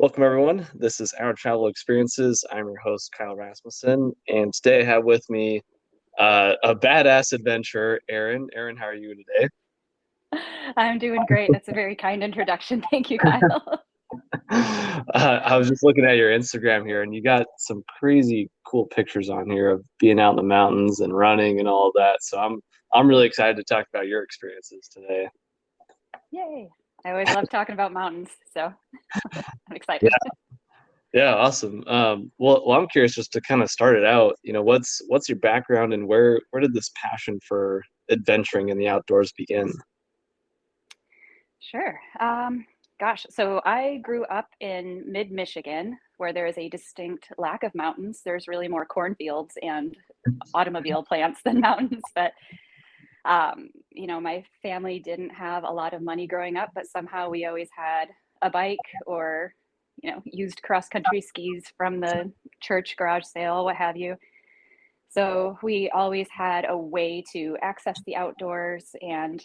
Welcome, everyone. This is Our Travel Experiences. I'm your host, Kyle Rasmussen, and today I have with me a badass adventurer, Erin. Erin, how are you today? I'm doing great. That's a very kind introduction. Thank you, Kyle. I was just looking at your Instagram here, and you got some crazy cool pictures on here of being out in the mountains and running and all of that. So I'm really excited to talk about your experiences today. Yay. I always love talking about mountains, so I'm Yeah, excited. yeah, awesome. Well, I'm curious just to kind of start it out. What's your background and where did this passion for adventuring in the outdoors begin? Sure. Gosh, so I grew up in mid-Michigan where there is a distinct lack of mountains. There's really more cornfields and automobile plants than mountains, but my family didn't have a lot of money growing up, but somehow we always had a bike or, used cross-country skis from the church garage sale, what have you. So we always had a way to access the outdoors. And,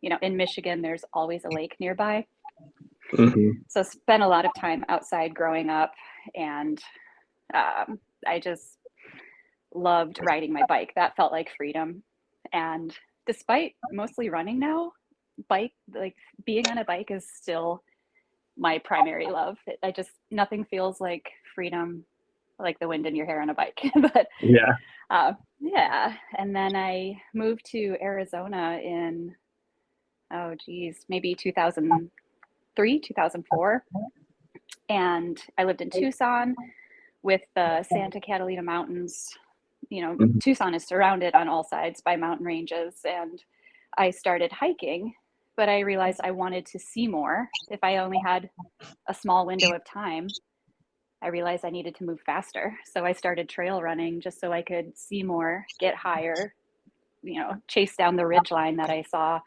in Michigan, there's always a lake nearby. Hmm. So spent a lot of time outside growing up. And I just loved riding my bike. That felt like freedom. And despite mostly running now, like being on a bike is still my primary love. Nothing feels like freedom like the wind in your hair on a bike. But Yeah. yeah. And then I moved to Arizona in, oh, geez, maybe 2003, 2004. And I lived in Tucson with the Santa Catalina Mountains. Mhm. Tucson is surrounded on all sides by mountain ranges. And I started hiking, but I realized I wanted to see more. If I only had a small window of time, I realized I needed to move faster. So I started trail running just so I could see more, get higher, chase down the ridge line that I saw.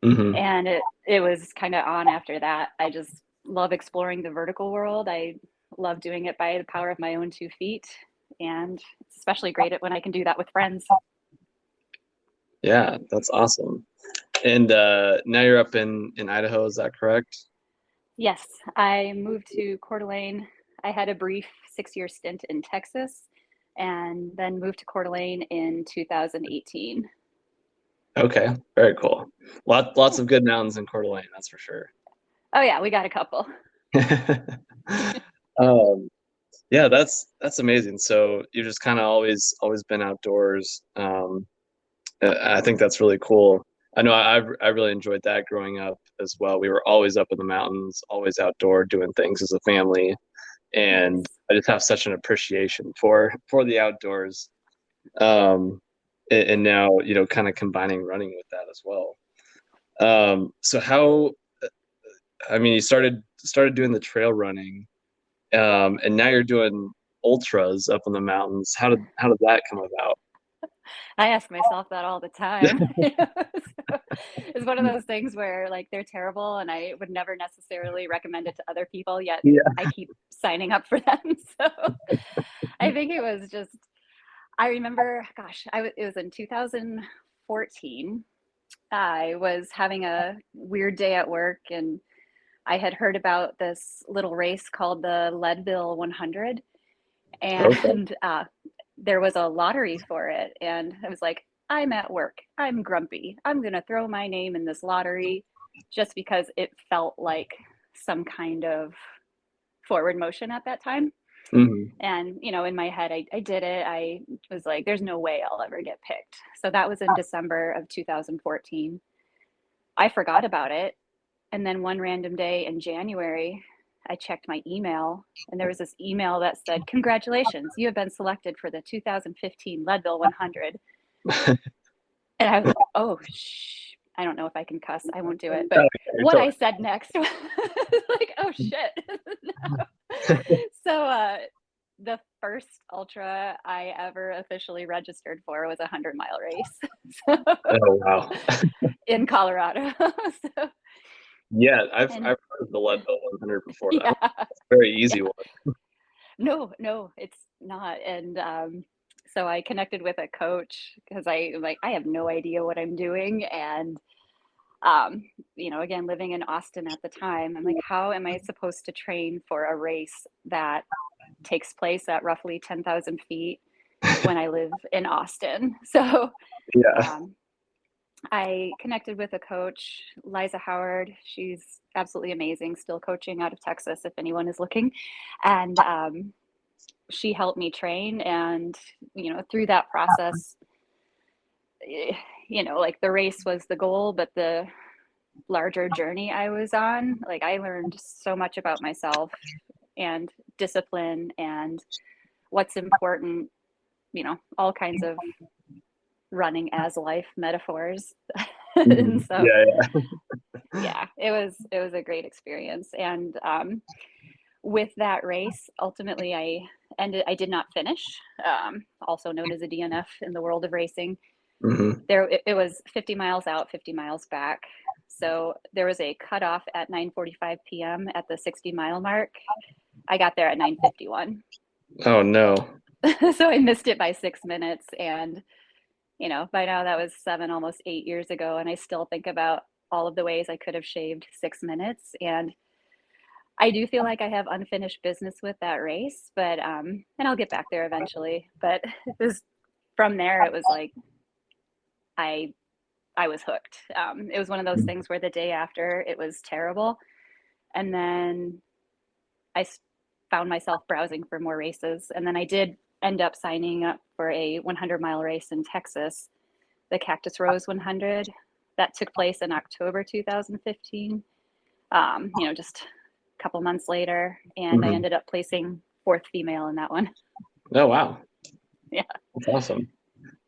Hmm. And it was kind of on after that. I just love exploring the vertical world. I love doing it by the power of my own 2 feet. And it's especially great when I can do that with friends. Yeah, that's awesome. And now you're up in Idaho, is that correct? Yes, I moved to Coeur d'Alene. I had a brief 6 year stint in Texas and then moved to Coeur d'Alene in 2018. Okay, very cool. Lots Yeah. of good mountains in Coeur d'Alene, that's for sure. Oh, yeah, we got a couple. Um, yeah, that's amazing. So you've just kind of always been outdoors. I think that's really cool. I know I really enjoyed that growing up as well. We were always up in the mountains, always outdoor doing things as a family, and Nice. I just have such an appreciation for the outdoors. Um, and now kind of combining running with that as well. So how? I mean, you started doing the trail running, and now you're doing ultras up in the mountains. How did that come about? I ask myself that all the time. So it's one of those things where like they're terrible and I would never necessarily recommend it to other people, yet Yeah. I keep signing up for them. So I think it was just, I remember, gosh, it was in 2014. I was having a weird day at work and I had heard about this little race called the Leadville 100. Okay. And there was a lottery for it. And I was like, I'm at work. I'm grumpy. I'm going to throw my name in this lottery just because it felt like some kind of forward motion at that time. Hmm. And, in my head, I did it. I was like, there's no way I'll ever get picked. So that was in December of 2014. I forgot about it. And then one random day in January, I checked my email and there was this email that said, congratulations, you have been selected for the 2015 Leadville 100. And I was like, oh, I don't know if I can cuss. I won't do it. But You're what totally I said next was like, oh, shit. No. So the first ultra I ever officially registered for was a 100-mile race. So, Oh, wow. in Colorado. So, Yeah, I've and heard of the Leadville 100 before. That's yeah, a very easy yeah. one. No, no, it's not. And so I connected with a coach because I like I have no idea what I'm doing, and Um, again, living in Austin at the time, I'm like, how am I supposed to train for a race that takes place at roughly 10,000 feet when I live in Austin? So Yeah. um, I connected with a coach, Liza Howard. She's absolutely amazing, still coaching out of Texas if anyone is looking. And she helped me train. And, through that process, like the race was the goal, but the larger journey I was on, like I learned so much about myself and discipline and what's important, all kinds of running as life metaphors. And Mhm. so Yeah, yeah, it was a great experience. And with that race, ultimately I did not finish, also known as a DNF in the world of racing. hmm It was 50 miles out, 50 miles back. So there was a cutoff at 9:45 p.m. at the 60-mile mark. I got there at 9:51. Oh no. So I missed it by 6 minutes. And, by now that was 7, almost 8 years ago. And I still think about all of the ways I could have shaved 6 minutes. And I do feel like I have unfinished business with that race, but, and I'll get back there eventually. But it was from there, it was like, I, I was hooked. It was one of those things where the day after it was terrible. And then I found myself browsing for more races. And then I did end up signing up for a 100-mile race in Texas, the Cactus Rose 100. That took place in October 2015, just a couple months later. And I hmm ended up placing fourth female in that one. Oh wow, Yeah. that's awesome.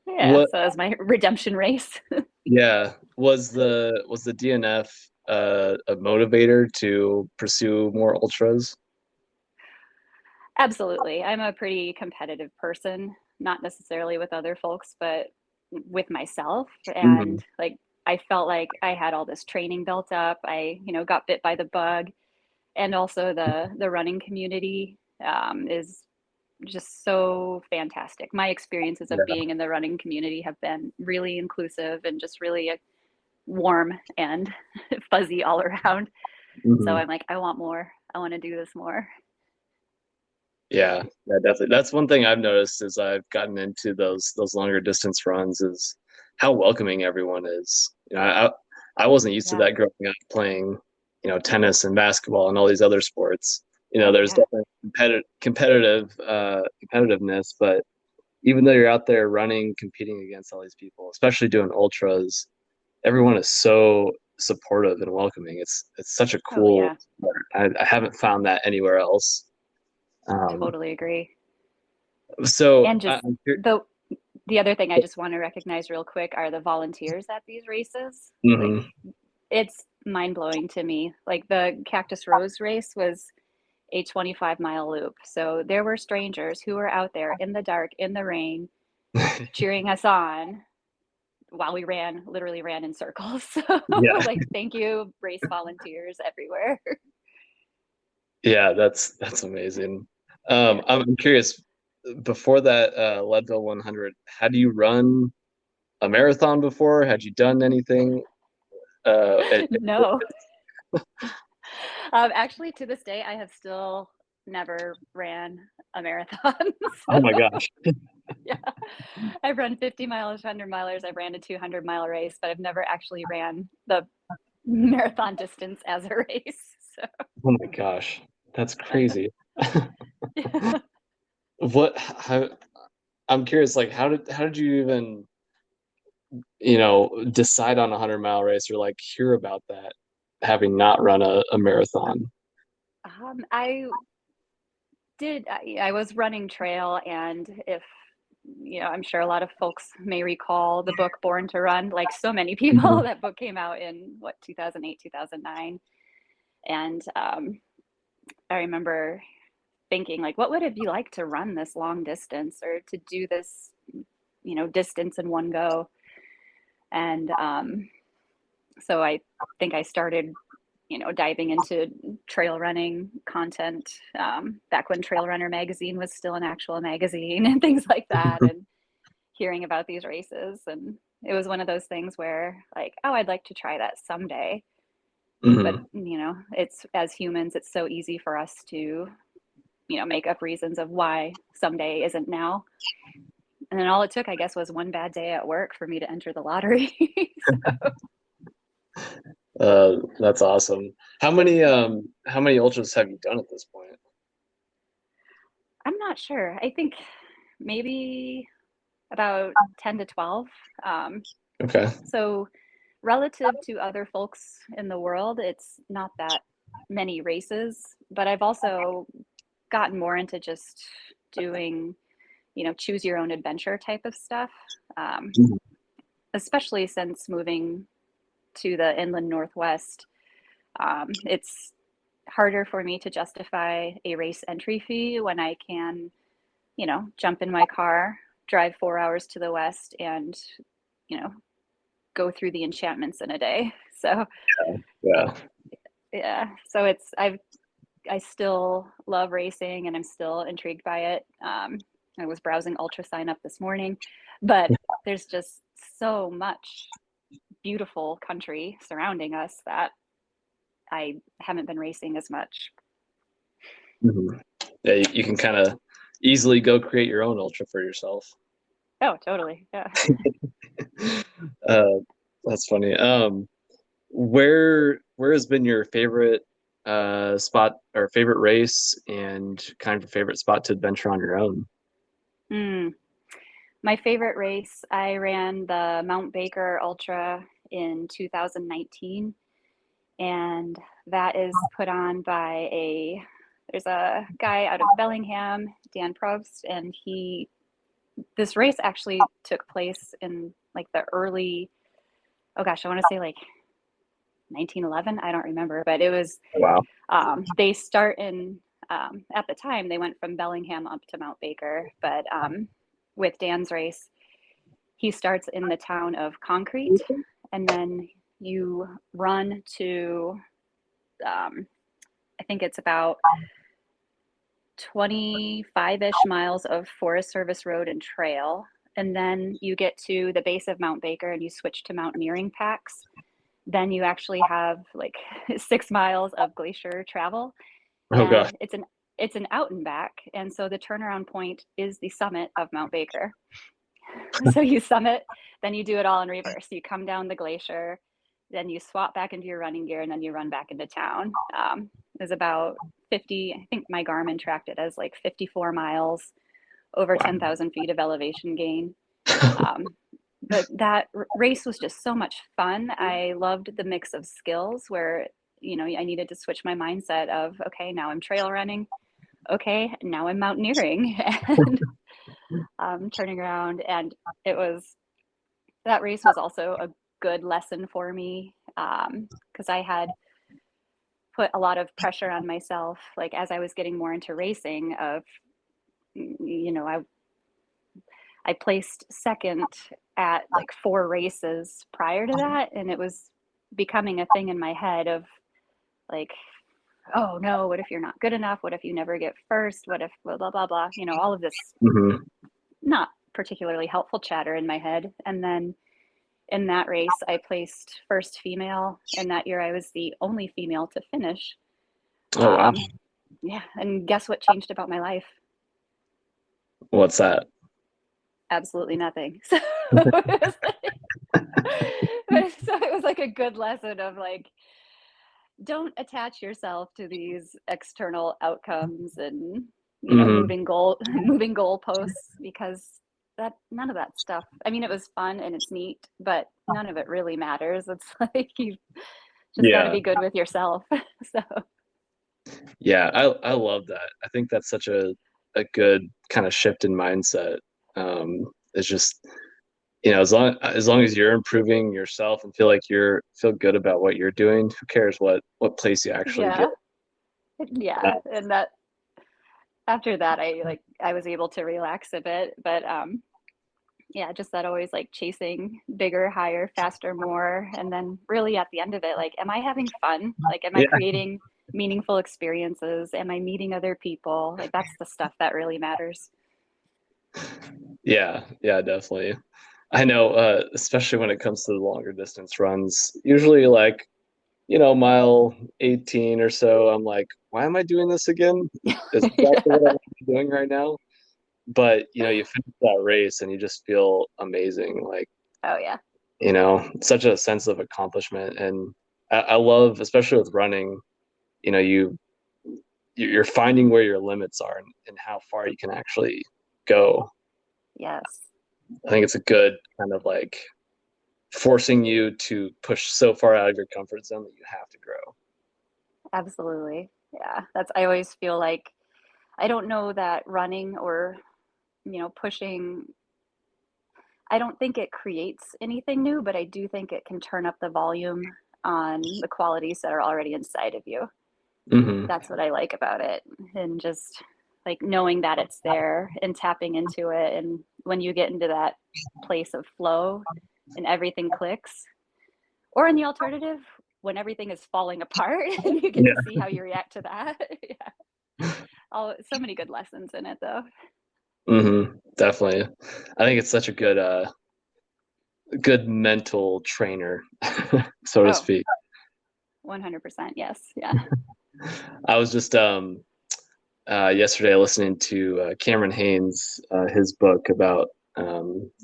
Yeah. What? So that was my redemption race. Yeah, was the DNF a motivator to pursue more ultras? Absolutely. I'm a pretty competitive person, not necessarily with other folks, but with myself. hmm And like, I felt like I had all this training built up. I, got bit by the bug. And also the running community is just so fantastic. My experiences of Yeah. being in the running community have been really inclusive and just really warm and fuzzy all around. So hmm I'm like, I want more. I want to do this more. Yeah, yeah, definitely. That's one thing I've noticed as I've gotten into those longer distance runs is how welcoming everyone is. I wasn't used to Yeah. that growing up playing, tennis and basketball and all these other sports. Oh, There's yeah. definitely competitiveness, but even though you're out there running, competing against all these people, especially doing ultras, everyone is so supportive and welcoming. It's such a Oh, cool yeah. sport. I haven't found that anywhere else. Um, Totally agree. so And just I'm curious. the other thing I just want to recognize real quick are the volunteers at these races. Like, hmm it's mind blowing to me. Like the Cactus Rose race was a 25-mile loop. So there were strangers who were out there in the dark, in the rain, cheering us on while we literally ran in circles. So, Yeah, like, thank you, race volunteers everywhere. yeah, that's amazing. Yeah. I'm curious. Before that Leadville 100, had you run a marathon before? Had you done anything? No. Actually, to this day, I have still never ran a marathon. Oh So, my gosh. yeah, I've run 50 miles, 100 milers. I've ran a 200-mile race, but I've never actually ran the marathon distance as a race. So, Oh my gosh. That's crazy. How, I'm curious, like how did you even, decide on a 100-mile race or like hear about that having not run a marathon? I I was running trail, and if I'm sure a lot of folks may recall the book Born to Run, like so many people. Mhm. That book came out in what, 2008, 2009. And I remember thinking, like, what would it be like to run this long distance or to do this, distance in one go? And so I think I started, diving into trail running content back when Trail Runner magazine was still an actual magazine and things like that, and hearing about these races. And it was one of those things where like, oh, I'd like to try that someday. But, Hmm. it's as humans, it's so easy for us to, make up reasons of why someday isn't now. And then all it took, I guess, was one bad day at work for me to enter the lottery. So That's awesome. How many ultras have you done at this point? I'm not sure. I think maybe about 10 to 12. Um, Okay. so relative to other folks in the world, it's not that many races, but I've also gotten more into just doing, choose your own adventure type of stuff, Mhm. especially since moving to the inland Northwest. It's harder for me to justify a race entry fee when I can, jump in my car, drive 4 hours to the west, and, you know, go through the enchantments in a day. So, Yeah. yeah, so I still love racing and I'm still intrigued by it. I was browsing Ultra Sign Up this morning, but there's just so much beautiful country surrounding us that I haven't been racing as much. Mhm. Yeah, you can kind of easily go create your own ultra for yourself. Oh, totally. Yeah. Uh, that's funny. Where has been your favorite spot or favorite race and kind of your favorite spot to adventure on your own? Mm. My favorite race, I ran the Mount Baker Ultra in 2019, and that is put on by there's a guy out of Bellingham, Dan Probst, and this race actually took place in like the early, oh gosh, I want to say like 1911. I don't remember, but it was, Wow. they start at the time, they went from Bellingham up to Mount Baker, but with Dan's race, he starts in the town of Concrete, and then you run to, I think it's about 25-ish miles of Forest Service road and trail. And then you get to the base of Mount Baker and you switch to mountaineering packs. Then you actually have like 6 miles of glacier travel, Oh gosh. and it's an out and back. And so the turnaround point is the summit of Mount Baker. So you summit, then you do it all in reverse. You come down the glacier, then you swap back into your running gear, and then you run back into town. It was about 50, I think my Garmin tracked it as like 54 miles, over Wow. 10,000 feet of elevation gain. Um, but that race was just so much fun. I loved the mix of skills where, I needed to switch my mindset of, okay, now I'm trail running. Okay, now I'm mountaineering. And turning around. And it was, that race was also a good lesson for me, because I had put a lot of pressure on myself, like as I was getting more into racing. Of I placed second at like 4 races prior to that, and it was becoming a thing in my head of like, oh no, what if you're not good enough? What if you never get first? What if blah blah blah blah? All of this Hmm. not particularly helpful chatter in my head. And then in that race, I placed first female, and that year I was the only female to finish. Oh wow. Um, yeah, and guess what changed about my life? What's that? Absolutely nothing. So it was like a good lesson of like, don't attach yourself to these external outcomes and Hmm. moving goalposts, because that none of that stuff. I mean, it was fun and it's neat, but none of it really matters. It's like you just got to Yeah. be good with yourself. So Yeah. I love that. I think that's such a good kind of shift in mindset. It's just as long as you're improving yourself and feel good about what you're doing, who cares what place you actually get? yeah, yeah, and that after that, I was able to relax a bit, but yeah, just that always like chasing bigger, higher, faster, more. And then really at the end of it, like, am I having fun? Like, am I Yeah. creating meaningful experiences? Am I meeting other people? Like, that's the stuff that really matters. Yeah. Yeah. Definitely. I know, especially when it comes to the longer distance runs, usually like, mile 18 or so, I'm like, why am I doing this again? Is exactly Yeah. what I want to be doing right now. But, you finish that race and you just feel amazing. Like, Oh yeah. such a sense of accomplishment. And I love, especially with running, you know, you're finding where your limits are and how far you can actually go. Yes. I think it's a good kind of like forcing you to push so far out of your comfort zone that you have to grow. Absolutely. Yeah. I always feel like I don't know that running or, pushing, I don't think it creates anything new, but I do think it can turn up the volume on the qualities that are already inside of you. Hmm. That's what I like about it. And just like knowing that it's there and tapping into it. And when you get into that place of flow and everything clicks, or in the alternative, when everything is falling apart and you get to Yeah. see how you react to that. Yeah. So many good lessons in it though. Definitely. I think it's such a good mental trainer, so to Oh, speak. 100%. Yes. Yeah. I was just yesterday listening to Cameron Haynes, his book about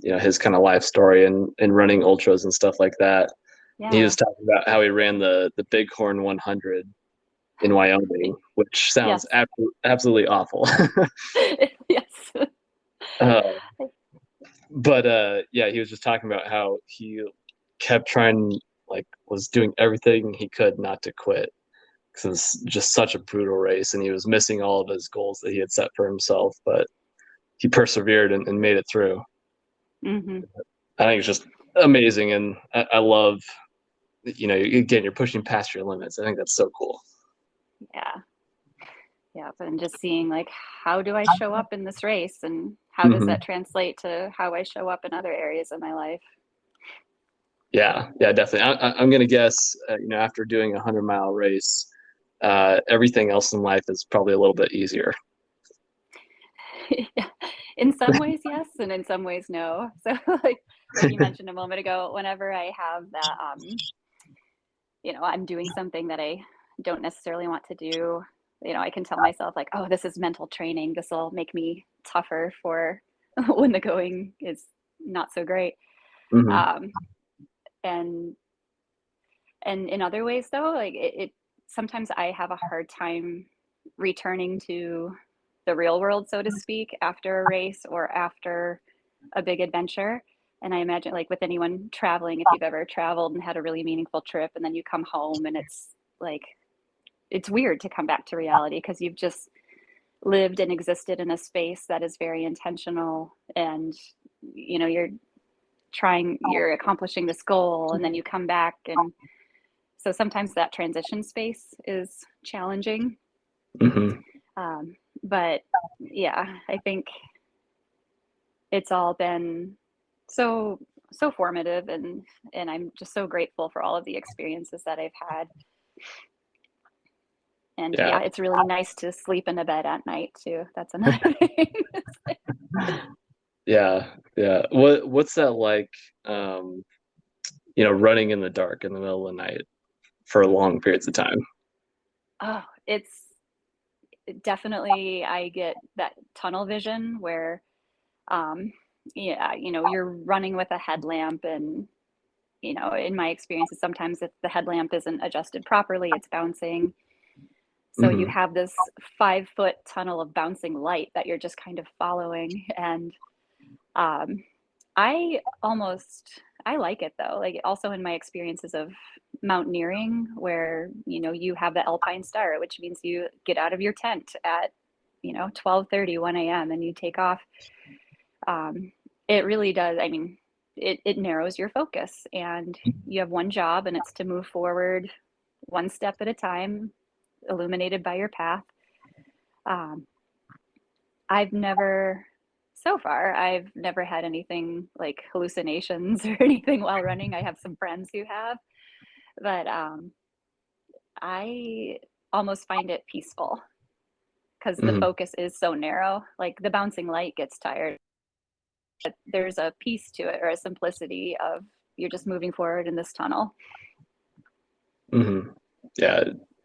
his kind of life story and running ultras and stuff like that. He Yeah. was talking about how he ran the Bighorn 100 in Wyoming, which sounds Yes. absolutely awful. Yes. uh, but yeah, he was just talking about how he kept trying, like, was doing everything he could not to quit because it was just such a brutal race, and he was missing all of his goals that he had set for himself, but he persevered and made it through. Hmm. I think it's just amazing, and I love, again, you're pushing past your limits. I think that's so cool. Yeah. Yeah. And just seeing like, how do I show up in this race and how does Hmm. that translate to how I show up in other areas of my life? Yeah, yeah, definitely. I'm gonna guess, after doing 100-mile race, everything else in life is probably a little bit easier. Yeah. In some ways, yes, and in some ways, no. So, like you mentioned a moment ago, whenever I have that, I'm doing something that I don't necessarily want to do, I can tell myself like, oh, this is mental training. This will make me tougher for when the going is not so great. Hmm. Um, and and in other ways, though, like it sometimes I have a hard time returning to the real world, so to speak, after a race or after a big adventure. And I imagine, like with anyone traveling, if you've ever traveled and had a really meaningful trip, and then you come home and like, it's weird to come back to reality because you've just lived and existed in a space that is very intentional and you're accomplishing this goal and then you come back, and so sometimes that transition space is challenging. Hmm. But yeah, I think it's all been so formative, and I'm just so grateful for all of the experiences that I've had. And Yeah, yeah, it's really nice to sleep in a bed at night too. That's another thing. yeah, yeah. What's that like? Um, running in the dark in the middle of the night for long periods of time. Oh, it's definitely, I get that tunnel vision where um yeah, you're running with a headlamp, and in my experiences, sometimes if the headlamp isn't adjusted properly, it's bouncing. So you Hmm. have this 5 foot tunnel of bouncing light that you're just kind of following. And um, I like it though. Like also in my experiences of mountaineering, where you have the alpine star, which means you get out of your tent at 12:30, 1 a.m. and you take off. Um, it really does. I mean, it narrows your focus, and you have one job, and it's to move forward one step at a time, illuminated by your path. Um, so far, I've never had anything like hallucinations or anything while running. I have some friends who have, but I almost find it peaceful because the Hmm. focus is so narrow. Like the bouncing light gets tired. there's a peace to it, or a simplicity of you're just moving forward in this tunnel. Hmm. Yeah,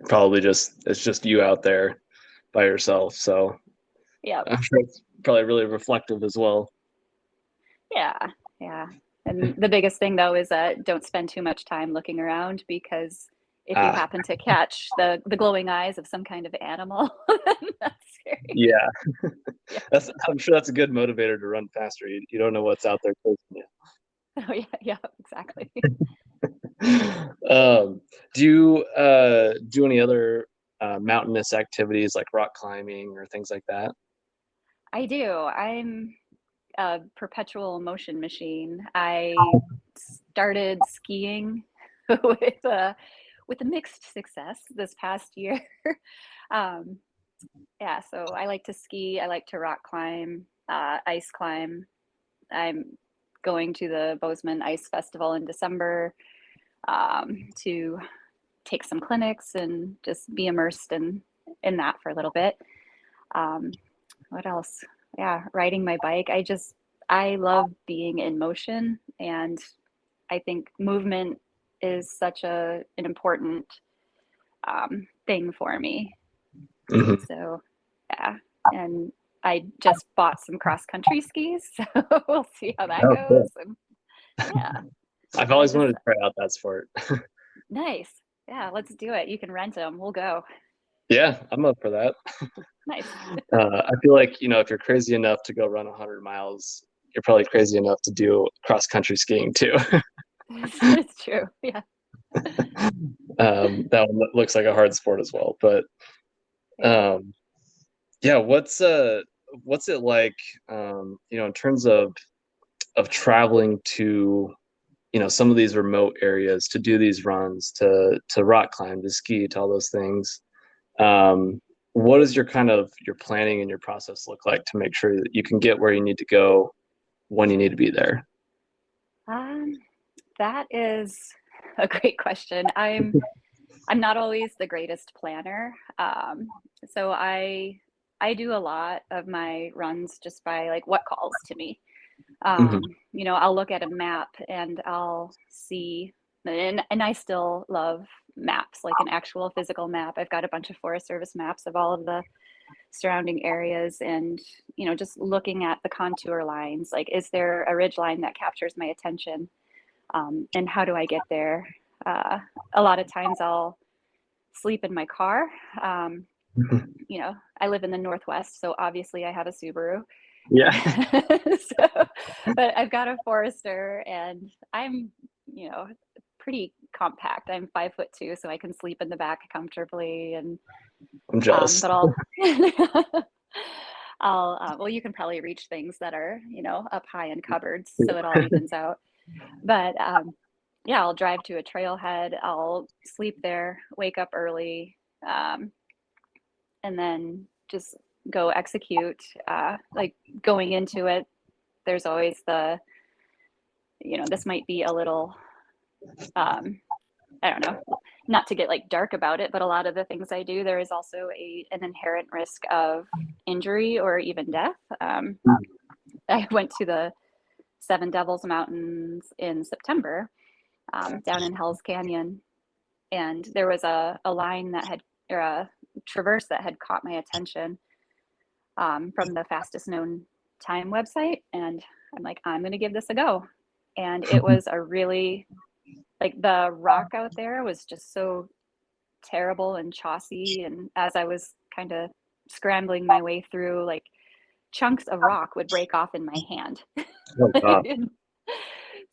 probably it's just you out there by yourself. So Yeah. I'm sure it's probably really reflective as well. Yeah. Yeah. And the biggest thing though is that don't spend too much time looking around, because if you Ah, happen to catch the glowing eyes of some kind of animal, that's scary. yeah, Yeah. I'm sure that's a good motivator to run faster. You don't know what's out there chasing Oh yeah, yeah, exactly. you. Do you do any other mountainous activities like rock climbing or things like that? I do. I'm a perpetual motion machine. I started skiing with a mixed success this past year. um, yeah, so I like to ski. I like to rock climb, ice climb. I'm going to the Bozeman Ice Festival in December, to take some clinics and just be immersed in that for a little bit. Um, what else? Yeah, riding my bike. I love being in motion, and I think movement is such an important thing for me. Hmm. So yeah, and I just bought some cross country skis, so we'll see how that Oh, goes. cool. And yeah, I've I always just wanted to try out that sport. nice. Yeah, let's do it. You can rent them. We'll go. Yeah, I'm up for that. Nice. I feel like, if you're crazy enough to go run 100 miles, you're probably crazy enough to do cross country skiing too. It's true. Yeah. That one looks like a hard sport as well. But Yeah. um, yeah, what's it like, in terms of traveling to, some of these remote areas to do these runs, to rock climb, to ski, to all those things. Um, what does your planning and your process look like to make sure that you can get where you need to go when you need to be there? Um, that is a great question. I'm not always the greatest planner. So I do a lot of my runs just by like what calls to me. Hmm. I'll look at a map and I'll see, and I still love maps, like an actual physical map. I've got a bunch of Forest Service maps of all of the surrounding areas, and just looking at the contour lines, like is there a ridge line that captures my attention, and how do I get there? uh, a lot of times I'll sleep in my car. um, I live in the Northwest, so obviously I have a Subaru. Yeah. So, but I've got a Forester, and I'm, you know, pretty compact. I'm 5'2", so I can sleep in the back comfortably. And I'm jealous. but I'll, well, you can probably reach things that are, up high in cupboards, so it all evens out. But yeah, I'll drive to a trailhead. I'll sleep there, wake up early, um, and then just go execute. Like going into it, there's always this might be a little, um, I don't know, not to get like dark about it, but a lot of the things I do, there is also an inherent risk of injury or even death. I went to the Seven Devils Mountains in September, down in Hell's Canyon, and there was a line that had, or a traverse that had caught my attention, from the fastest known time website. And I'm like, I'm going to give this a go. And it was a really, like, the rock out there was just so terrible and chossy. And as I was kind of scrambling my way through, like, chunks of rock would break off in my hand. Oh God.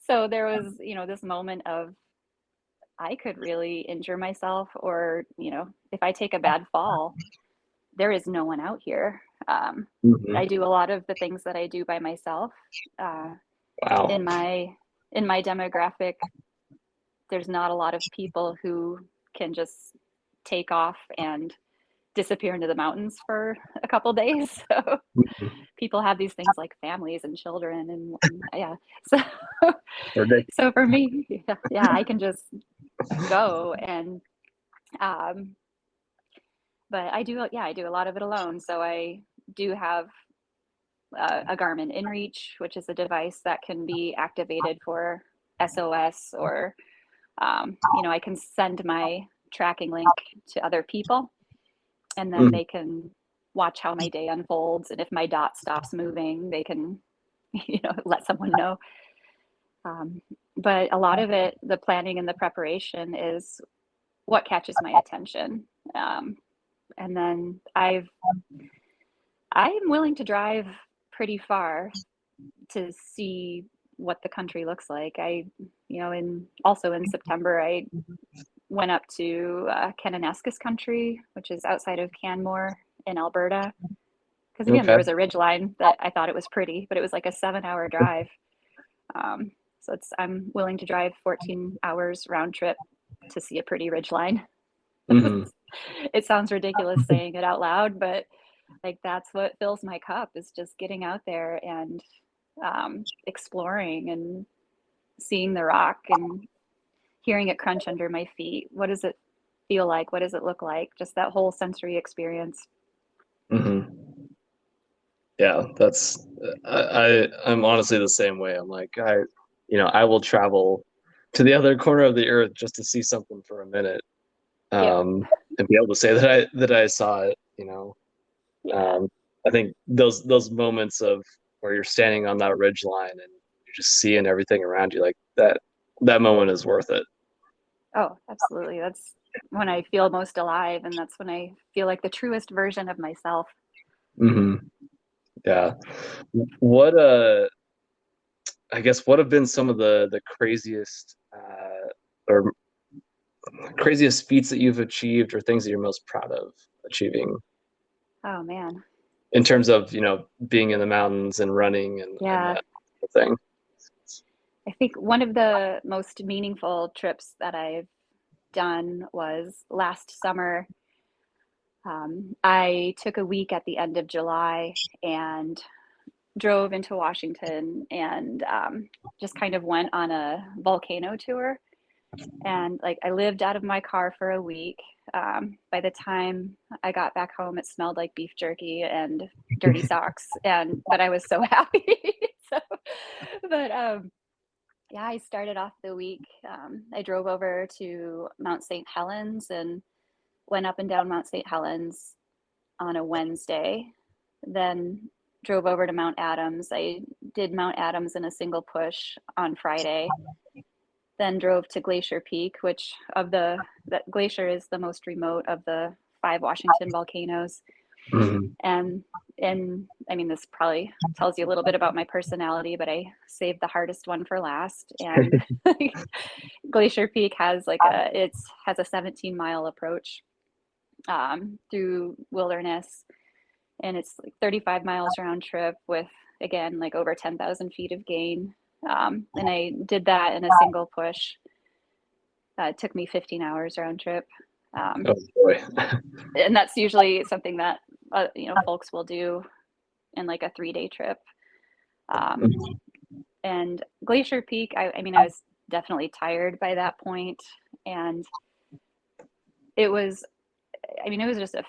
So there was, this moment of, I could really injure myself, or, if I take a bad fall, there is no one out here. Hmm. I do a lot of the things that I do by myself. Uh, Wow. in my demographic, there's not a lot of people who can just take off and disappear into the mountains for a couple days. So Mhm. people have these things like families and children, and yeah. So Ridiculous. so for me, yeah, yeah, I can just go. And um, but I do, yeah, I do a lot of it alone. So I do have a Garmin InReach, which is a device that can be activated for SOS, or I can send my tracking link to other people, and then Mhm. they can watch how my day unfolds. And if my dot stops moving, they can, let someone know. Um, but a lot of it, the planning and the preparation, is what catches my attention. Um, and then I'm willing to drive pretty far to see what the country looks like. Also in September, I went up to Kananaskis country, which is outside of Canmore in Alberta. Because again, there Okay. was a ridge line that I thought it was pretty, but it was like a 7-hour drive. Um, so I'm willing to drive 14 hours round trip to see a pretty ridge line. Hmm. It sounds ridiculous saying it out loud, but like that's what fills my cup, is just getting out there and exploring and seeing the rock and hearing it crunch under my feet. What does it feel like? What does it look like? Just that whole sensory experience. Hmm. Yeah, I'm honestly the same way. I'm like, I will travel to the other corner of the earth just to see something for a minute, Yep. and be able to say that I saw it. Yeah. Um, I think those moments of where you're standing on that ridge line and you're just seeing everything around you, like that moment is worth it. Oh, absolutely. That's when I feel most alive, and that's when I feel like the truest version of myself. Hmm. Yeah. What I guess what have been some of the craziest or craziest feats that you've achieved or things that you're most proud of achieving Oh man. in terms of, being in the mountains and running and Yeah. that thing? I think one of the most meaningful trips that I've done was last summer. I took a week at the end of July and drove into Washington, and just kind of went on a volcano tour. And like I lived out of my car for a week. By the time I got back home, it smelled like beef jerky and dirty socks, but I was so happy. so, but yeah, I started off the week. I drove over to Mount St. Helens and went up and down Mount St. Helens on a Wednesday, then drove over to Mount Adams. I did Mount Adams in a single push on Friday, then drove to Glacier Peak, which that glacier is the most remote of the 5 Washington volcanoes. Mhm. And I mean, this probably tells you a little bit about my personality, but I saved the hardest one for last. And Glacier Peak has a 17-mile approach through wilderness, and it's like 35 miles round trip with, again, like over 10,000 feet of gain. And I did that in a single push. It took me 15 hours round trip. Oh boy. And that's usually something that, folks will do in like a 3-day trip. Um, and Glacier Peak, I mean, I was definitely tired by that point. And it was, it was just a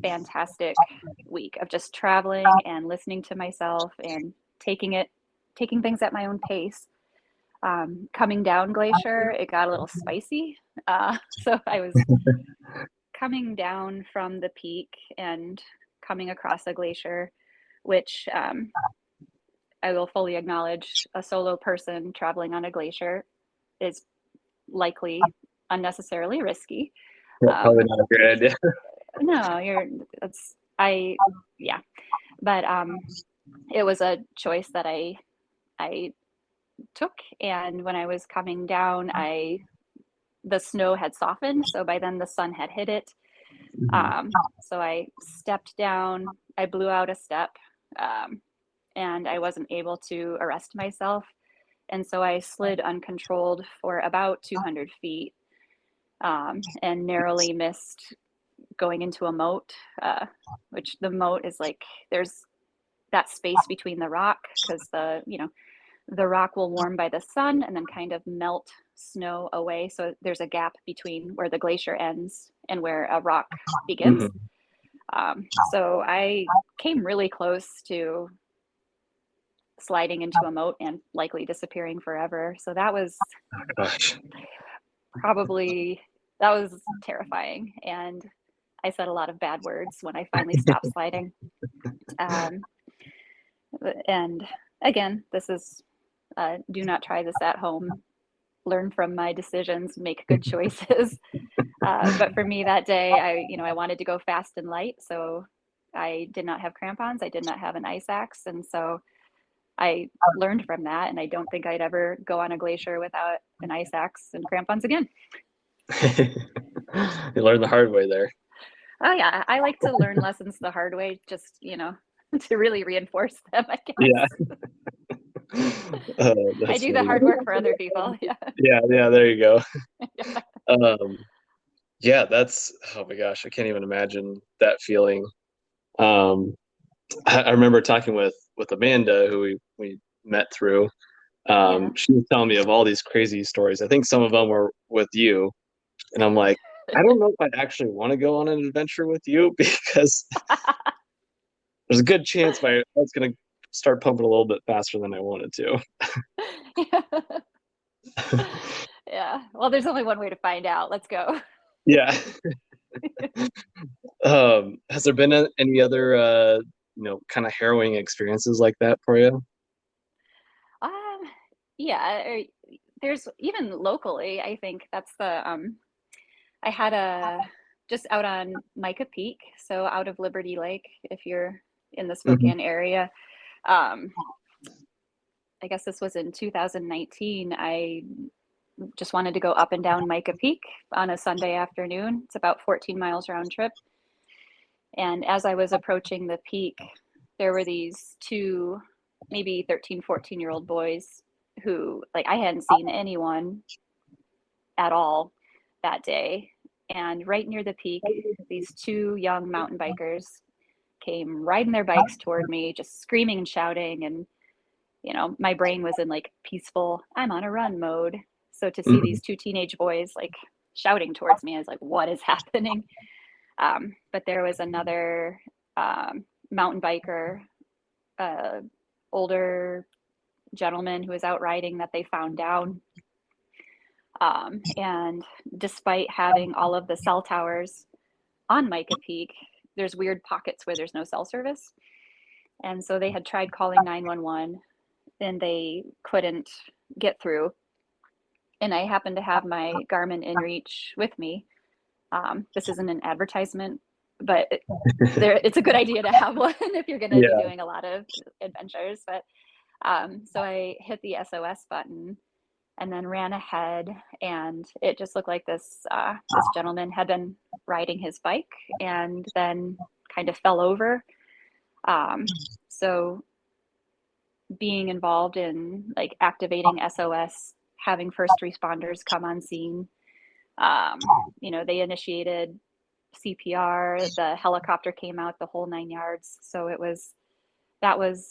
fantastic week of just traveling and listening to myself and taking things at my own pace. Coming down Glacier, it got a little spicy. So I was coming down from the peak and coming across a glacier, which I will fully acknowledge, a solo person traveling on a glacier is likely unnecessarily risky. Probably Um, not a great idea. no, yeah, but it was a choice that I took, and when I was coming down, the snow had softened, so by then the sun had hit it. So I stepped down, I blew out a step, um, and I wasn't able to arrest myself. And so I slid uncontrolled for about 200 feet, and narrowly missed going into a moat, which the moat is like there's that space between the rock, because the rock will warm by the sun and then kind of melt snow away. So there's a gap between where the glacier ends and where a rock begins. Mhm. So I came really close to sliding into a moat and likely disappearing forever. So that was Gosh. probably that was terrifying. And I said a lot of bad words when I finally stopped sliding. Um, and again, this is do not try this at home. Learn from my decisions, make good choices. But for me that day, I wanted to go fast and light, so I did not have crampons. I did not have an ice axe, and so I learned from that. And I don't think I'd ever go on a glacier without an ice axe and crampons again. You learned the hard way there. Oh yeah, I like to learn lessons the hard way, just to really reinforce them, I Yeah. guess. I That's do the funny. hard work for other people. Yeah. Yeah, yeah, there you go. Yeah. Um, yeah, that's, oh my gosh, I can't even imagine that feeling. Um, I remember talking with Amanda, who we met through. Yeah. She was telling me of all these crazy stories. I think some of them were with you, and I'm like, I don't know if I'd actually want to go on an adventure with you because there's a good chance my heart's gonna start pumping a little bit faster than I wanted to. Yeah. Yeah. Well, there's only one way to find out. Let's go. Yeah. Has there been any other kind of harrowing experiences like that for you? Um, yeah, there's even locally, I think that's the I had a just out on Micah Peak, so out of Liberty Lake, if you're in the Hmm. Spokane area. Um, I guess this was in 2019. I just wanted to go up and down Micah Peak on a Sunday afternoon. It's about 14 miles round trip. And as I was approaching the peak, there were these two, maybe 13, 14-year-old boys who, like, I hadn't seen anyone at all that day. And right near the peak, these two young mountain bikers came riding their bikes toward me, just screaming and shouting. And, my brain was in like peaceful, I'm on a run mode. So to see Hmm. these two teenage boys like shouting towards me, I was like, what is happening? But there was another mountain biker, uh, older gentleman who was out riding that they found down. And despite having all of the cell towers on Micah Peak, there's weird pockets where there's no cell service. And so they had tried calling 911 and they couldn't get through. And I happened to have my Garmin InReach with me. This isn't an advertisement, but it's a good idea to have one if you're going to be Yeah. doing a lot of adventures. But so I hit the SOS button and then ran ahead, and it just looked like this gentleman had been riding his bike and then kind of fell over. So being involved in like activating SOS, having first responders come on scene, they initiated CPR, the helicopter came out, the whole 9 yards. So that was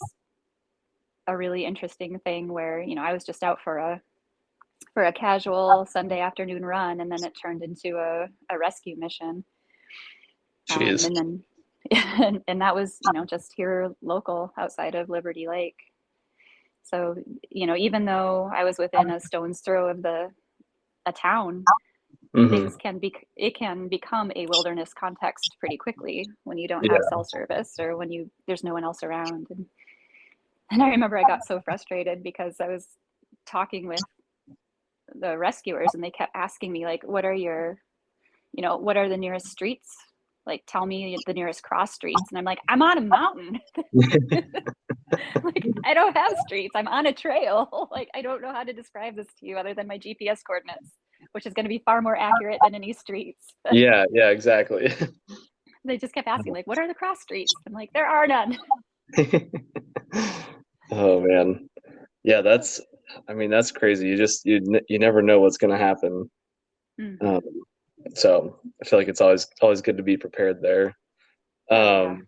a really interesting thing where, I was just out for a casual Sunday afternoon run, and then it turned into a rescue mission. Jeez. And then and that was, just here local outside of Liberty Lake. So, even though I was within a stone's throw of a town, Hmm. things it can become a wilderness context pretty quickly when you don't have Yeah. cell service or when there's no one else around. And I remember I got so frustrated because I was talking with the rescuers and they kept asking me like, what are the nearest streets? Like, tell me the nearest cross streets. And I'm like, I'm on a mountain. Like, I don't have streets. I'm on a trail. Like, I don't know how to describe this to you other than my GPS coordinates, which is going to be far more accurate than any streets. Yeah, yeah, exactly. They just kept asking, like, what are the cross streets? I'm like, there are none. Oh man. Yeah, I mean, that's crazy. You never know what's going to happen. Um, Mm-hmm. so I feel like it's always good to be prepared there. Oh, yeah. Um,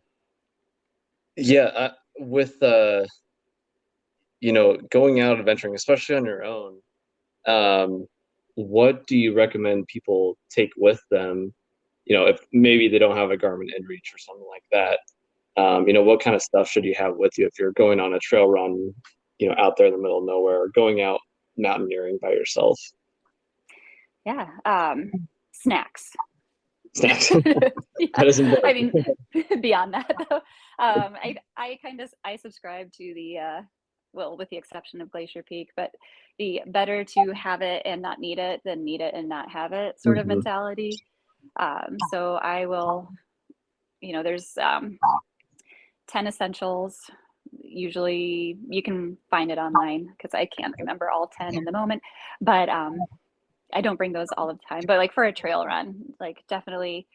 yeah, with going out adventuring, especially on your own, um, what do you recommend people take with them? If maybe they don't have a Garmin InReach or something like that. What kind of stuff should you have with you if you're going on a trail run, out there in the middle of nowhere, or going out mountaineering by yourself? Yeah. Snacks. Snacks. Yeah. That is I important. mean, beyond that though, I kind of I subscribe to the well, with the exception of Glacier Peak, but the better to have it and not need it than need it and not have it sort of Mhm. mentality. So I will, there's 10 essentials. Usually you can find it online because I can't remember all 10 in the moment, but I don't bring those all of the time. But like for a trail run, like definitely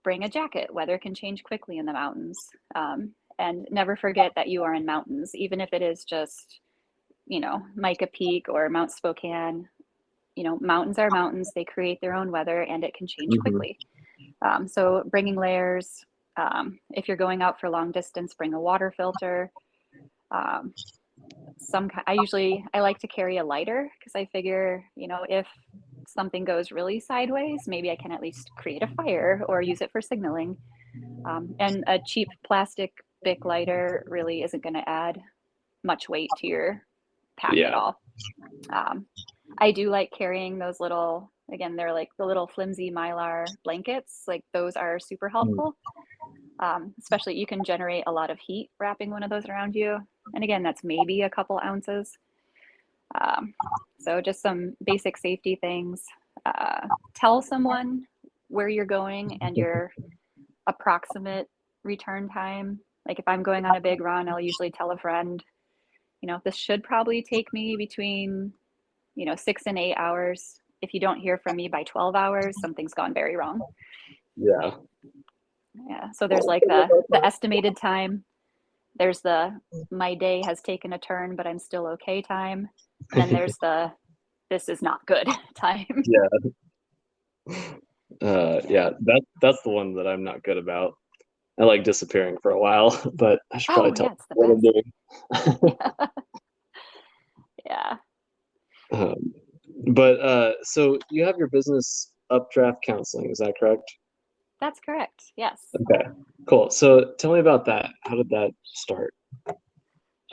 bring a jacket. Weather can change quickly in the mountains. And never forget that you are in mountains, even if it is just, Micah Peak or Mount Spokane. Mountains are mountains. They create their own weather and it can change Mhm. quickly. So bringing layers. If you're going out for long distance, bring a water filter. Um, I like to carry a lighter because I figure, if something goes really sideways, maybe I can at least create a fire or use it for signaling. And a cheap plastic Bic lighter really isn't going to add much weight to your pack at Yeah. all. Um, I do like carrying those little, again, they're like the little flimsy mylar blankets. Like those are super Mm. helpful. Especially you can generate a lot of heat wrapping one of those around you. And again, that's maybe a couple ounces. Um, so just some basic safety things. Tell someone where you're going and your approximate return time. Like if I'm going on a big run, I'll usually tell a friend, this should probably take me between, 6 and 8 hours. If you don't hear from me by 12 hours, something's gone very wrong. Yeah. Yeah. So there's like the estimated time. There's the my day has taken a turn, but I'm still okay time. And then there's the this is not good time. Yeah. Yeah. Yeah. That's the one that I'm not good about. I like disappearing for a while, but I should Oh probably tell yeah, it's the what I'm best. doing. Yeah. Yeah. Um, but so you have your business Updraft Counseling, is that correct? That's correct. Yes. Okay, cool. So tell me about that. How did that start?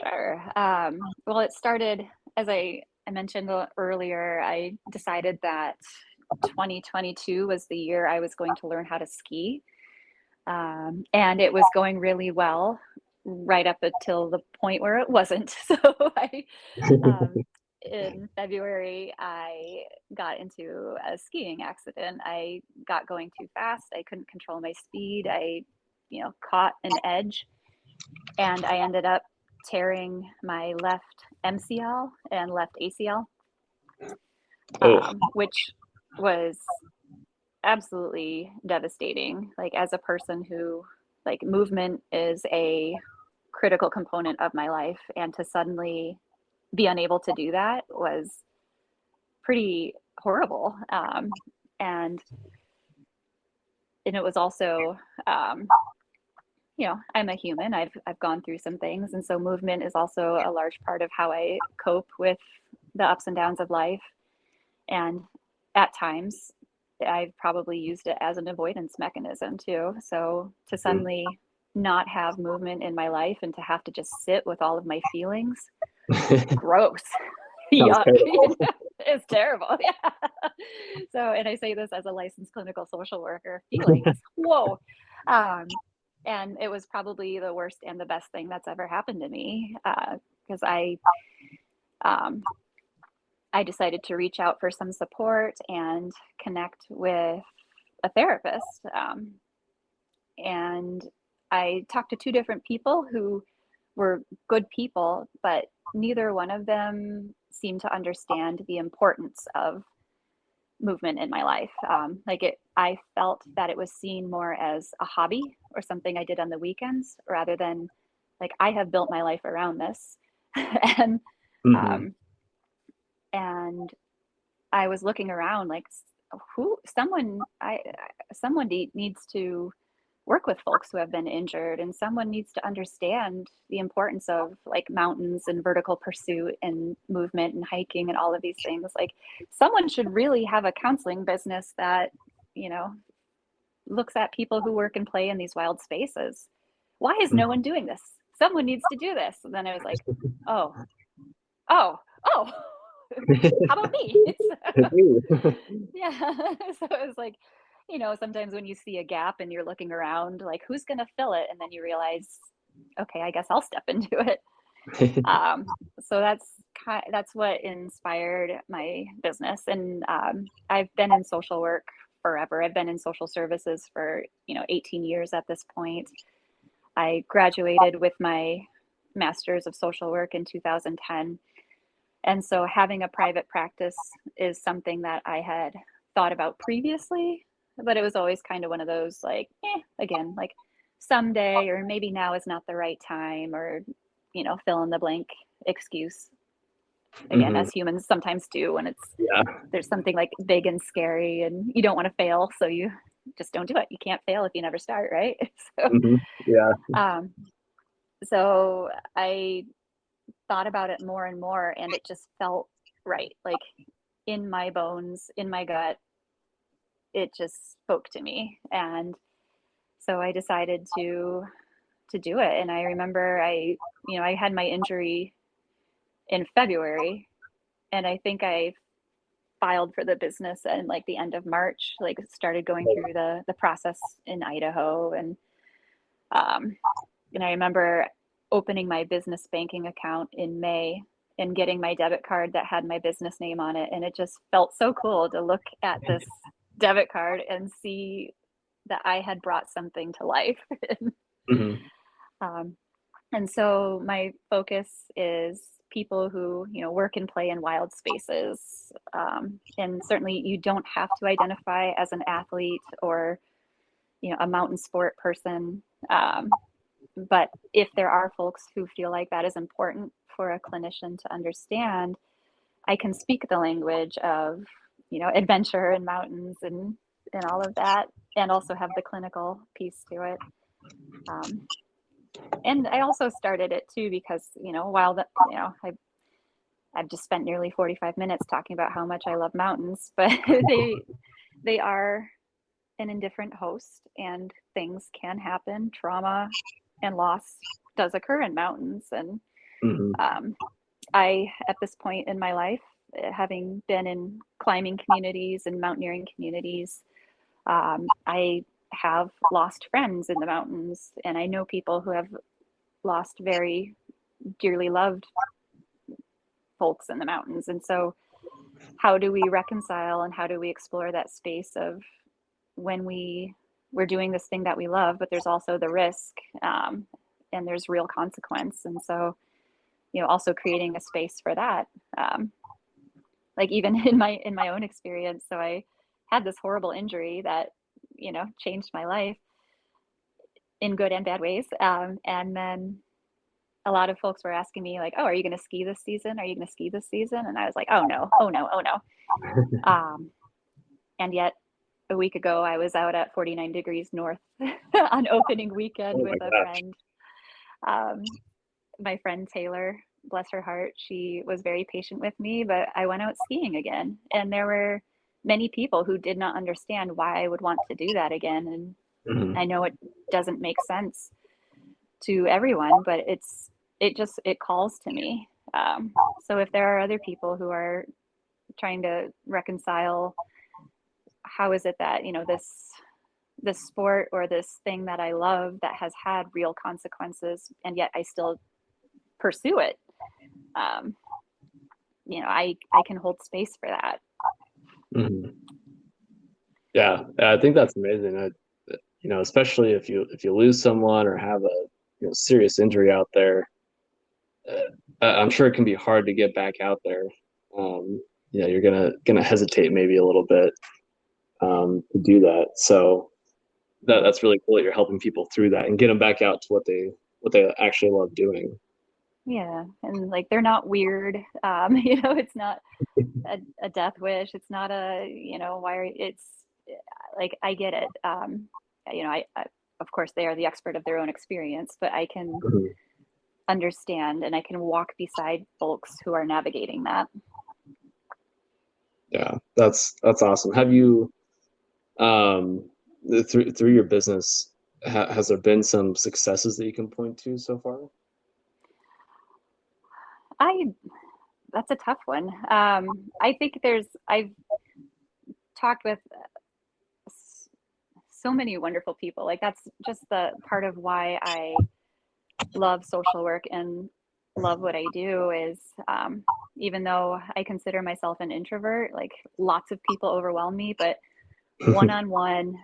Sure. Well, it started as I mentioned earlier, I decided that 2022 was the year I was going to learn how to ski. And it was going really well right up until the point where it wasn't. So um, in February, I got into a skiing accident. I got going too fast. I couldn't control my speed. I, caught an edge and I ended up tearing my left MCL and left ACL, Oh, which was absolutely devastating. Like as a person who like movement is a critical component of my life and to suddenly be unable to do that was pretty horrible. And and it was also I'm a human. I've gone through some things and so movement is also a large part of how I cope with the ups and downs of life. And at times, I've probably used it as an avoidance mechanism too. So to suddenly not have movement in my life and to have to just sit with all of my feelings, gross, sounds yuck. terrible. It's terrible. Yeah. So, and I say this as a licensed clinical social worker, feelings, whoa. And it was probably the worst and the best thing that's ever happened to me because um, I decided to reach out for some support and connect with a therapist. And I talked to two different people who were good people, but neither one of them seemed to understand the importance of movement in my life. I felt that it was seen more as a hobby or something I did on the weekends rather than like I have built my life around this. and Hmm. um, and I was looking around like who someone needs to work with folks who have been injured and someone needs to understand the importance of like mountains and vertical pursuit and movement and hiking and all of these things. Like someone should really have a counseling business that, you know, looks at people who work and play in these wild spaces. Why is no one doing this? Someone needs to do this. And then I was like, oh, oh, how about me? Yeah. So it was like, sometimes when you see a gap and you're looking around, like, who's going to fill it? And then you realize, okay, I guess I'll step into it. Um, so that's what inspired my business. And I've been in social work forever. I've been in social services for 18 years at this point. I graduated with my master's of social work in 2010. And so having a private practice is something that I had thought about previously, but it was always kind of one of those like, again, like someday, or maybe now is not the right time, or fill in the blank excuse. Again, Hmm. as humans sometimes do when Yeah. there's something like big and scary and you don't want to fail, so you just don't do it. You can't fail if you never start, right? So Hmm. Yeah. um so I thought about it more and more, and it just felt right. Like in my bones, in my gut, it just spoke to me. And so I decided to do it. And I remember I had my injury in February, and I think I filed for the business in like the end of March, like started going through the process in Idaho. Um and I remember opening my business banking account in May and getting my debit card that had my business name on it. And it just felt so cool to look at this debit card and see that I had brought something to life. Hmm. um, and so my focus is people who, work and play in wild spaces. And certainly you don't have to identify as an athlete or, a mountain sport person. But if there are folks who feel like that is important for a clinician to understand, I can speak the language of, adventure and mountains and all of that, and also have the clinical piece to it. Um, and I also started it too because, while I've just spent nearly 45 minutes talking about how much I love mountains, but they are an indifferent host, and things can happen. Trauma and loss does occur in mountains. And Hmm. um, I, at this point in my life, having been in climbing communities and mountaineering communities, I have lost friends in the mountains, and I know people who have lost very dearly loved folks in the mountains. And so, how do we reconcile and how do we explore that space of when we're doing this thing that we love, but there's also the risk, and there's real consequence. And so, also creating a space for that. Like even in my own experience, so I had this horrible injury that changed my life in good and bad ways. And then a lot of folks were asking me like, "Oh, are you going to ski this season? Are you going to ski this season?" And I was like, "Oh no, oh no, oh no." And yet a week ago, I was out at 49 degrees north on opening weekend Oh with my a gosh. friend. Um, my friend Taylor, bless her heart, she was very patient with me, but I went out skiing again. And there were many people who did not understand why I would want to do that again. And Hmm. I know it doesn't make sense to everyone, but it calls to me. So if there are other people who are trying to reconcile, how is it that, this sport or this thing that I love that has had real consequences, and yet I still pursue it. Um, I can hold space for that. Hmm. Yeah, I think that's amazing. Especially if you lose someone or have a serious injury out there, I'm sure it can be hard to get back out there. You're gonna hesitate maybe a little bit to do that. So that's really cool that you're helping people through that and get them back out to what they actually love doing. Yeah, and like they're not weird. It's not a death wish. It's not a why are it's like I get it. I of course they are the expert of their own experience, but I can Mhm. understand and I can walk beside folks who are navigating that. Yeah, that's awesome. Have you through your business? has there been some successes that you can point to so far? I That's a tough one. I think I've talked with so many wonderful people. Like that's just the part of why I love social work and love what I do is even though I consider myself an introvert, like lots of people overwhelm me, but one-on-one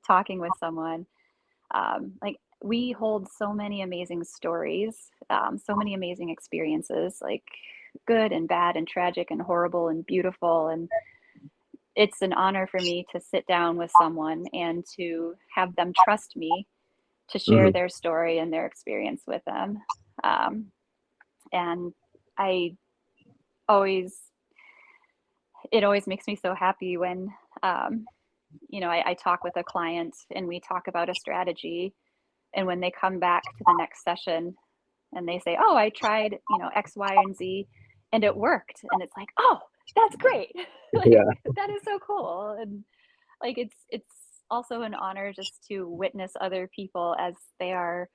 talking with someone, like we hold so many amazing stories, so many amazing experiences, like good and bad and tragic and horrible and beautiful. And it's an honor for me to sit down with someone and to have them trust me to share Hmm. their story and their experience with them. Um, and I always, it always makes me so happy when, um, I talk with a client and we talk about a strategy. And when they come back to the next session and they say, oh, I tried, X, Y, and Z, and it worked. And it's like, oh, that's great. Like, Yeah. that is so cool. And like, it's also an honor just to witness other people as they are,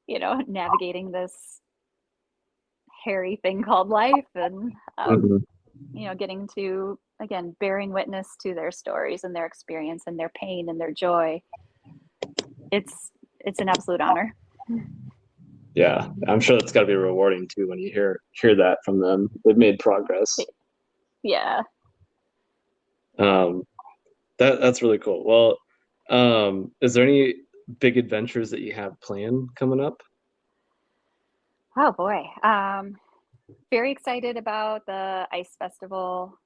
navigating this hairy thing called life and, Hmm. getting to, again, bearing witness to their stories and their experience and their pain and their joy. It's an absolute honor. Yeah, I'm sure that's got to be rewarding too when you hear that from them. They've made progress. Yeah. Um, that's really cool. Well, is there any big adventures that you have planned coming up? Oh boy. Very excited about the ice festival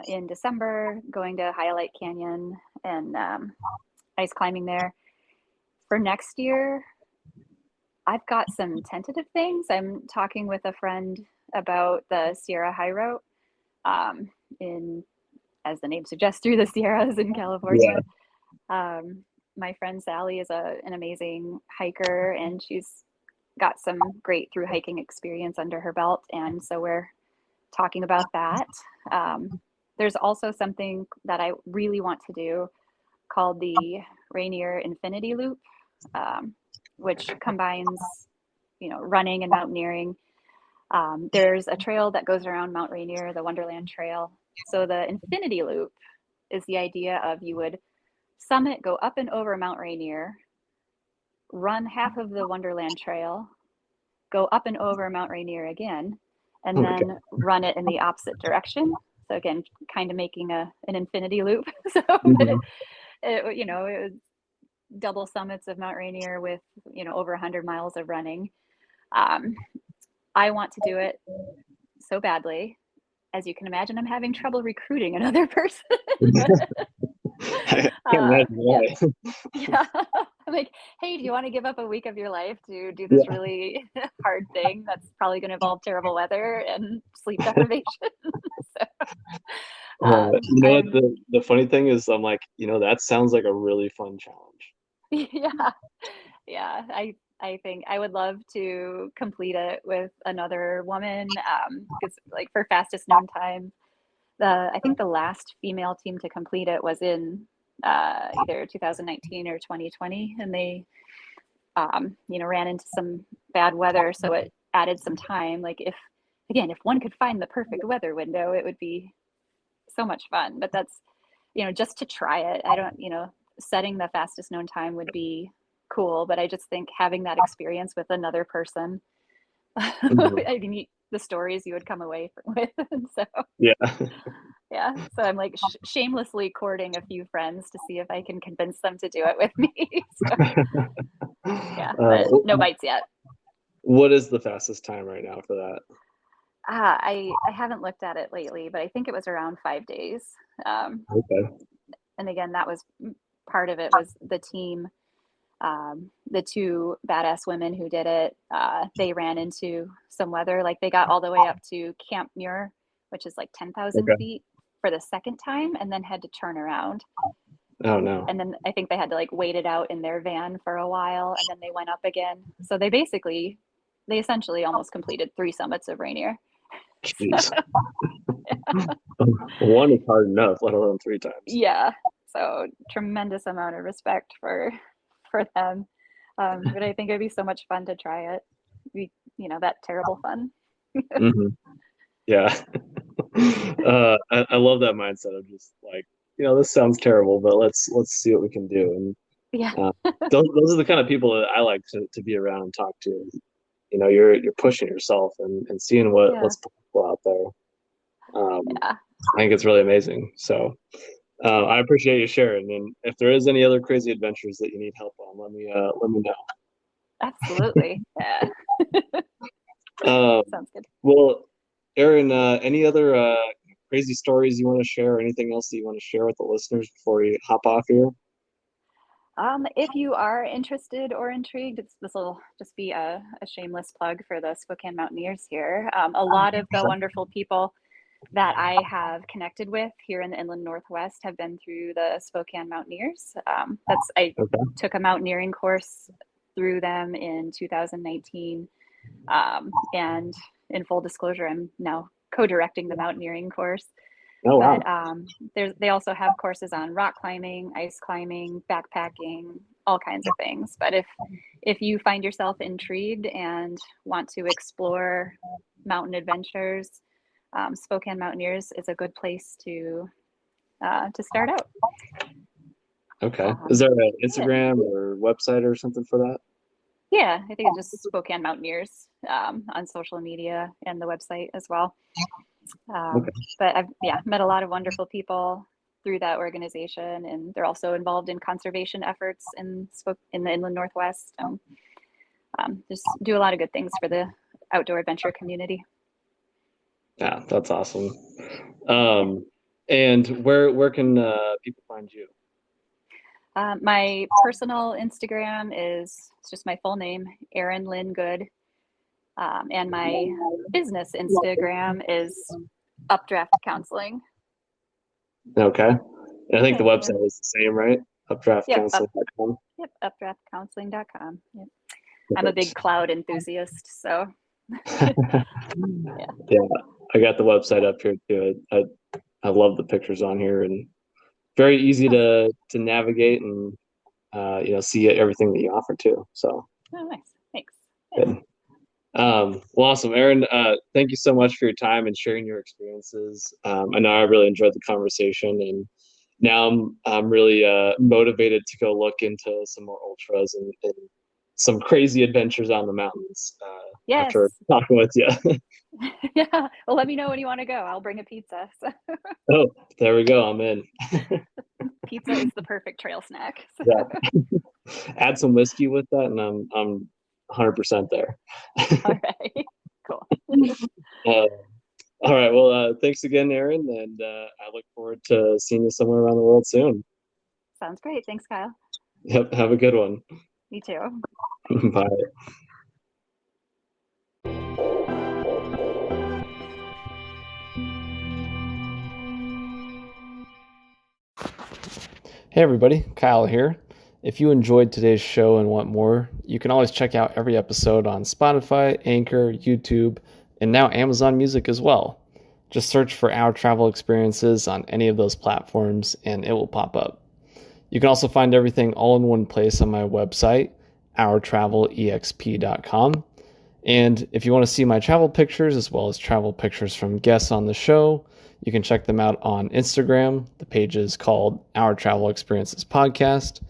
in December, going to Highlight Canyon and ice climbing there. For next year, I've got some tentative things. I'm talking with a friend about the Sierra High Route um, in, as the name suggests, through the Sierras in Yeah. California. Um, my friend Sally is an amazing hiker, and she's got some great through hiking experience under her belt. And so we're talking about that. Um, there's also something that I really want to do called the Rainier Infinity Loop, um, which combines, running and mountaineering. There's a trail that goes around Mount Rainier, the Wonderland Trail. So the Infinity Loop is the idea of you would summit, go up and over Mount Rainier, run half of the Wonderland Trail, go up and over Mount Rainier again, Oh and my God. then run it in the opposite direction. So again, kind of making an infinity loop. So, but Mhm. it was double summits of Mount Rainier with over 100 miles of running. Um, I want to do it so badly. As you can imagine, I'm having trouble recruiting another person. I can't imagine Yeah, why. yeah. I'm like, hey, do you want to give up a week of your life to do this Yeah. really hard thing that's probably going to involve terrible weather and sleep deprivation? So, You know what I'm, the funny thing is? I'm like, that sounds like a really fun challenge. yeah, yeah. I think I would love to complete it with another woman because, like, for fastest known time, I think the last female team to complete it was in either 2019 or 2020, and they ran into some bad weather, so it added some time. Like if one could find the perfect weather window, it would be so much fun. But that's, just to try it. I don't, setting the fastest known time would be cool, but I just think having that experience with another person, Mhm. I mean, the stories you would come away with. So Yeah. yeah, so I'm like shamelessly courting a few friends to see if I can convince them to do it with me. So yeah, but no bites yet. What is the fastest time right now for that? I haven't looked at it lately, but I think it was around 5 days. Um, Okay. and again, that was part of it was the team. The two badass women who did it, they ran into some weather. Like they got all the way up to Camp Muir, which is like 10,000 Okay. feet for the second time, and then had to turn around. Oh no. And then I think they had to like wait it out in their van for a while, and then they went up again. So they essentially almost completed three summits of Rainier. Jeez. One is hard enough, let alone three times. Yeah. So tremendous amount of respect for them. But I think it'd be so much fun to try it. That terrible fun. Hmm. Yeah. I love that mindset of just like, this sounds terrible, but let's see what we can do. And Yeah. those are the kind of people that I like to be around and talk to. You're pushing yourself and seeing Yeah. what's possible out there. Yeah. I think it's really amazing. So I appreciate you sharing. And if there is any other crazy adventures that you need help on, let me Absolutely. Yeah. know. Sounds good. Well, Erin, any other crazy stories you want to share, or anything else that you want to share with the listeners before we hop off here? If you are interested or intrigued, this will just be a shameless plug for the Spokane Mountaineers here. A lot of the wonderful people that I have connected with here in the Inland Northwest have been through the Spokane Mountaineers. I Okay. took a mountaineering course through them in 2019, and in full disclosure, I'm now co-directing the mountaineering course. Oh wow. But they also have courses on rock climbing, ice climbing, backpacking, all kinds of things. But if you find yourself intrigued and want to explore mountain adventures, Spokane Mountaineers is a good place to start out. Okay. Is there an Yeah, Instagram or website or something for that? yeah, I think it's just Spokane Mountaineers on social media and the website as well. Okay. But I've met a lot of wonderful people through that organization, and they're also involved in conservation efforts in the Inland Northwest. Just do a lot of good things for the outdoor adventure community. Yeah, that's awesome. Yeah. And where can people find you? My personal Instagram is it's just my full name, Erin Lynn Good, and my business Instagram is Updraft Counseling. Okay. And I think the Yeah, website is the same, right? yep, Updraftcounseling.com. yep, updraftcounseling.com. Yep. I'm a big Perfect. cloud enthusiast, so yeah. Yeah, I got the website up here too. I love the pictures on here, and very easy Oh, to navigate and see everything that you offer too. So oh, nice. Thanks. Yeah. good. Well, awesome, Erin. Thank you so much for your time and sharing your experiences. I know I really enjoyed the conversation, and now I'm really motivated to go look into some more ultras and some crazy adventures on the mountains after Yes. talking with you. Yeah. Well, let me know when you want to go. I'll bring a pizza. So Oh, there we go. I'm in. pizza is the perfect trail snack. So, Yeah. Add some whiskey with that, and I'm 100% there. all right. Cool. uh, all right. Well, thanks again, Erin, and I look forward to seeing you somewhere around the world soon. Sounds great. Thanks, Kyle. Yep. Have a good one. Me too. Bye. Hey everybody, Kyle here. If you enjoyed today's show and want more, you can always check out every episode on Spotify, Anchor, YouTube, and now Amazon Music as well. Just search for Our Travel Experiences on any of those platforms and it will pop up. You can also find everything all in one place on my website, ourtravelexp.com. And if you want to see my travel pictures as well as travel pictures from guests on the show, you can check them out on Instagram. The page is called Our Travel Experiences Podcast.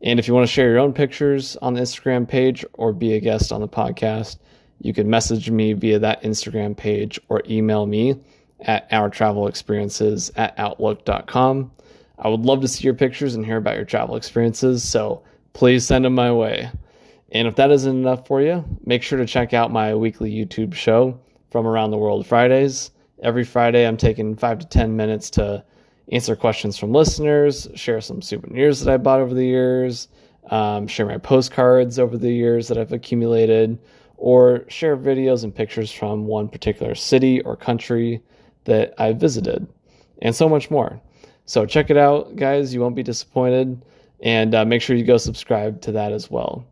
And if you want to share your own pictures on the Instagram page or be a guest on the podcast, you can message me via that Instagram page or email me at ourtravelexperiences@outlook.com. I would love to see your pictures and hear about your travel experiences, so please send them my way. And if that isn't enough for you, make sure to check out my weekly YouTube show, From Around the World Fridays. Every Friday, I'm taking 5 to 10 minutes to answer questions from listeners, share some souvenirs that I bought over the years, share my postcards over the years that I've accumulated, or share videos and pictures from one particular city or country that I visited, and so much more. So check it out, guys. You won't be disappointed. And make sure you go subscribe to that as well.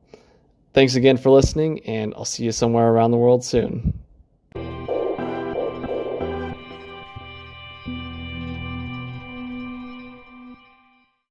Thanks again for listening, and I'll see you somewhere around the world soon.